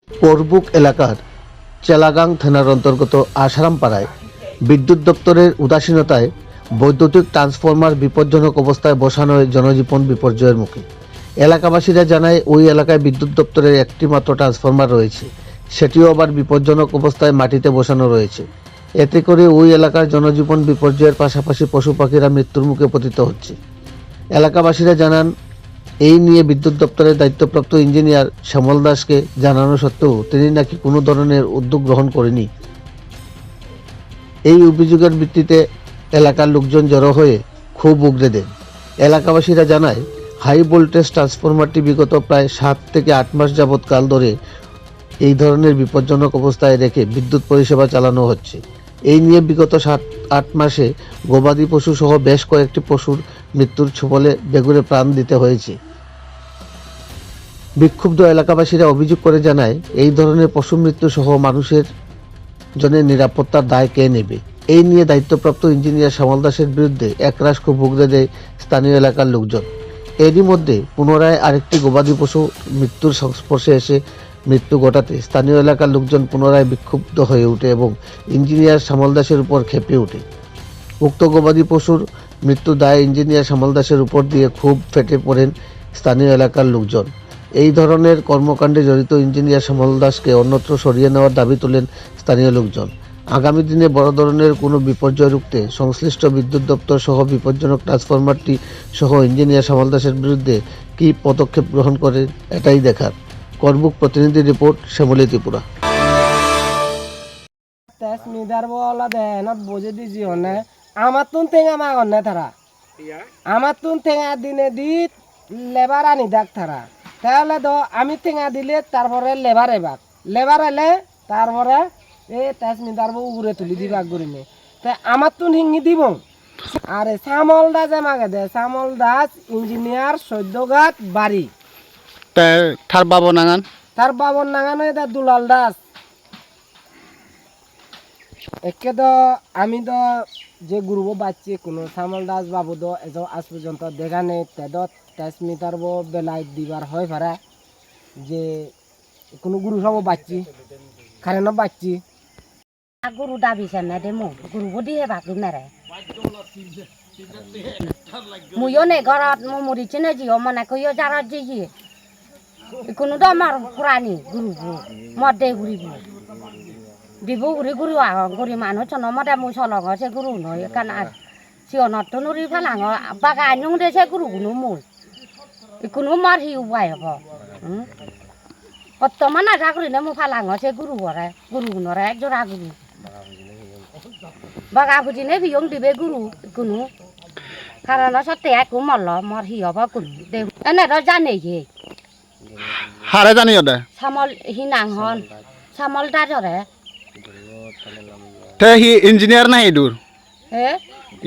করবুক এলাকার চেলাগাং থানার অন্তর্গত আশারামপাড়ায় বিদ্যুৎ দপ্তরের উদাসীনতায় বৈদ্যুতিক ট্রান্সফরমার বিপজ্জনক অবস্থায় বসানোয় জনজীবন বিপর্যয়ের মুখে। এলাকাবাসীরা জানায় ওই এলাকায় বিদ্যুৎ দপ্তরের একটি মাত্র ট্রান্সফরমার রয়েছে, সেটিও আবার বিপজ্জনক অবস্থায় মাটিতে বসানো রয়েছে। এতে করে ওই এলাকার জনজীবন বিপর্যয়ের পাশাপাশি পশু পাখিরা মৃত্যুর মুখে পতিত হচ্ছে। এলাকাবাসীরা জানান, এই নিয়ে বিদ্যুৎ দপ্তরের দায়িত্বপ্রাপ্ত ইঞ্জিনিয়ার শ্যামল দাসকে জানানো সত্ত্বেও তিনি নাকি কোনো ধরনের উদ্যোগ গ্রহণ করেনি। এই অভিযোগের ভিত্তিতে এলাকার লোকজন জড়ো হয়ে ক্ষোভ উগরে দেন। এলাকাবাসীরা জানায়, হাই ভোল্টেজ ট্রান্সফরমারটি বিগত প্রায় 7 থেকে 8 মাস যাবৎকাল ধরে এই ধরনের বিপজ্জনক অবস্থায় রেখে বিদ্যুৎ পরিষেবা চালানো হচ্ছে। এই নিয়ে বিগত 7-8 মাসে গবাদি পশু সহ বেশ কয়েকটি পশুর মৃত্যুর ছোবলে বেঘুরে প্রাণ দিতে হয়েছে। বিক্ষুব্ধ এলাকাবাসীরা অভিযোগ করে জানায়, এই ধরনের পশু মৃত্যু সহ মানুষের জনের নিরাপত্তার দায় কে নেবে? এই নিয়ে দায়িত্বপ্রাপ্ত ইঞ্জিনিয়ার শ্যামল দাসের বিরুদ্ধে একরাশ ক্ষোভ উগরে দেয় স্থানীয় এলাকার লোকজন। এরই মধ্যে পুনরায় আরেকটি গবাদি পশু মৃত্যুর সংস্পর্শে এসে মৃত্যু ঘটাতে স্থানীয় এলাকার লোকজন পুনরায় বিক্ষুব্ধ হয়ে ওঠে এবং ইঞ্জিনিয়ার শ্যামল দাসের উপর ক্ষেপে ওঠে। উক্ত গবাদি পশুর মৃত্যু দায়ে ইঞ্জিনিয়ার শ্যামল দাসের উপর দিয়ে খুব ফেটে পড়েন স্থানীয় এলাকার লোকজন। এই ধরনের কর্মকাণ্ডে জড়িত ইঞ্জিনিয়ার শ্যামল দাসকে অন্যত্র সরিয়ে নেওয়ার দাবি তোলেন স্থানীয় লোকজন। আগামী দিনে বড় ধরনের কোনো বিপর্যয় রুখতে সংশ্লিষ্ট বিদ্যুৎ দপ্তর সহ বিপজ্জনক ট্রান্সফরমারটি সহ ইঞ্জিনিয়ার শ্যামল দাসের বিরুদ্ধে কী পদক্ষেপ গ্রহণ করে এটাই দেখার। করবুক প্রতিনিধি রিপোর্ট, শ্যামলী ত্রিপুরা। আমার তুন ঠেঙা মাগন না তারা আমার তুন ঠেঙা দিনে দি লেবার আনি দেখ তারা তাহলে তো আমি ঠেঙা দিলে তারপরে লেবার এলে তারপরে এই তেজমিদার বউ উড়ে তুলি দিবাক করিনে তাই আমার তুন হিঙ্গি দিব। আরে শ্যামল দাস মাগে দে, শ্যামল দাস ইঞ্জিনিয়ার সদ্যঘাট বাড়ি তার বাবন নাগান এটা দুলাল দাস। একে তো আমি তো যে গুরুব বাচ্চি কোনো শ্যামল দাস বাবু তো এসব আজ পর্যন্ত দেখা নেই। তেদত তেজমিটার বেলায় দিবার হয় ভাড়া যে কোনো গুরু সব বাচ্চি কারেন্ট বাচ্চি গুরু দাবি না দে মোক গুরু দিয়ে বাকি নেৰে ময়ো নে ঘৰত মোৰ মৰিছে নে যি মানে কৈও জাৰত যি কোনো তো আমাৰ পুৰাণী গুৰুবোৰ মদে ঘূৰিব দিব ঘূৰি ঘূৰি আহক ঘূৰি মানুহ চন মদে মোৰ চলং আছে গুৰু নহয় কাৰণ চিঞনতো নুৰি ফালাঙ বাগা আনিও দেছে গুৰু কোনো মোৰ কোনো মাৰ সি উপায় হ'ব বৰ্তমান আধা কৰিলে মোৰ ফালাঙ আছে গুৰু ঘৰে গুৰু গুণৰে একযোৰা গুৰু বাগা খুজিনে বিয়ং দিবে গুৰু কোনো কাৰণ সতে একো মল্ল মৰ সি হ'ব কোনো দে এনেতো জানেই হাৰে জানি দে চামল সি নাংহন চামল দাদৰে তে সি ইঞ্জিনিয়াৰ নাই ইদুৰ হে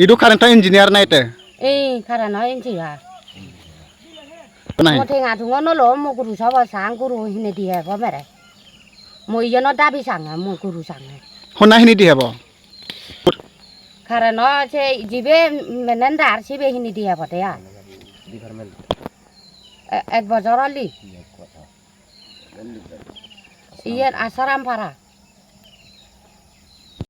ইদু কাৰেণ্ট ইঞ্জিনিয়াৰ নাই তে এই কাৰণ ইঞ্জিয়া নাই মই ঠেঙা ঠুঙ নলো মোৰ গুৰু চাব চাং গুৰু সিনে দিয়ে হ'ব মেৰে মই ইজনৰ দাবী চাঙে মোৰ গুৰু চাঙে শুনাখিনি দি হ'ব কাৰণ যে যিবে মেনেণ্ডাৰ সিবেখিনি দিয়ে হ'ব দেয়া এক বছৰ হলি ইয়াত আচাৰাম পাৰা